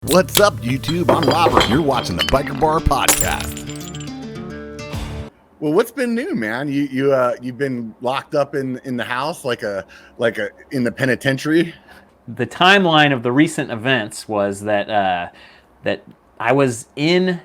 What's up, YouTube? I'm Robert, and you're watching the BKER Bar Podcast. Well, what's been new, man? You've been locked up in the house like a in the penitentiary. The timeline of the recent events was that that I was in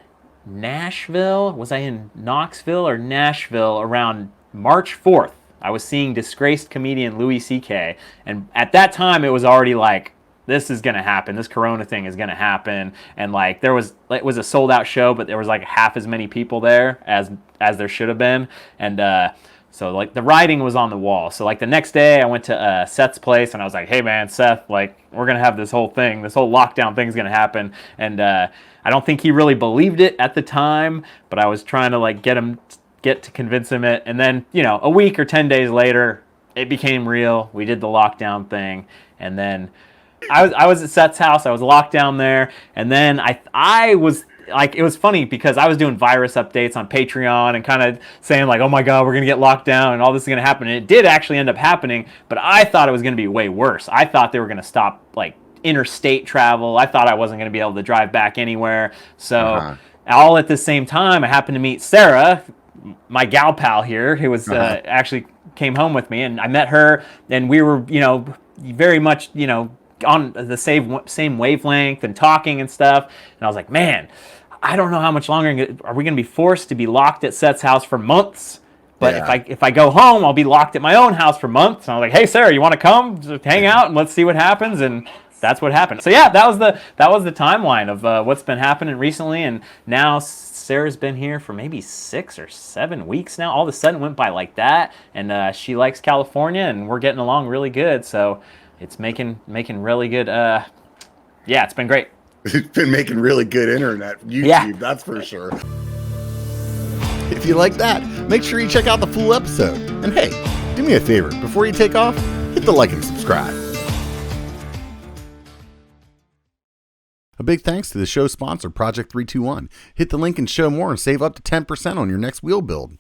Nashville. Was I in Knoxville or Nashville around March 4th? I was seeing disgraced comedian Louis C.K. And at that time, it was already like, this is going to happen. This Corona thing is going to happen. And like, it was a sold out show, but there was like half as many people there as there should have been. And so like the writing was on the wall. So like the next day I went to Seth's place and I was like, hey man, Seth, like we're going to have this whole lockdown thing is going to happen. And I don't think he really believed it at the time, but I was trying to like get to convince him it. And then, a week or 10 days later, it became real. We did the lockdown thing. And then I was at Seth's house. I was locked down there. And then I was like, it was funny because I was doing virus updates on Patreon and kind of saying like, oh my God, we're going to get locked down and all this is going to happen. And it did actually end up happening, but I thought it was going to be way worse. I thought they were going to stop like interstate travel. I thought I wasn't going to be able to drive back anywhere. So all at the same time, I happened to meet Sarah, my gal pal here, who was actually came home with me, and I met her, and we were, very much, on the same wavelength and talking and stuff. And I was like, man, I don't know how much longer are we going to be forced to be locked at Seth's house for months. But if I go home, I'll be locked at my own house for months. And I was like, hey, Sarah, you want to come just hang out and let's see what happens? And that's what happened. So yeah, that was the timeline of what's been happening recently. And now Sarah's been here for maybe 6 or 7 weeks now. All of a sudden went by like that. And she likes California and we're getting along really good. So it's making really good. It's been great. It's been making really good internet. YouTube, that's for sure. If you like that, make sure you check out the full episode. And hey, do me a favor. Before you take off, hit the like and subscribe. A big thanks to the show sponsor, Project 321. Hit the link and show more and save up to 10% on your next wheel build.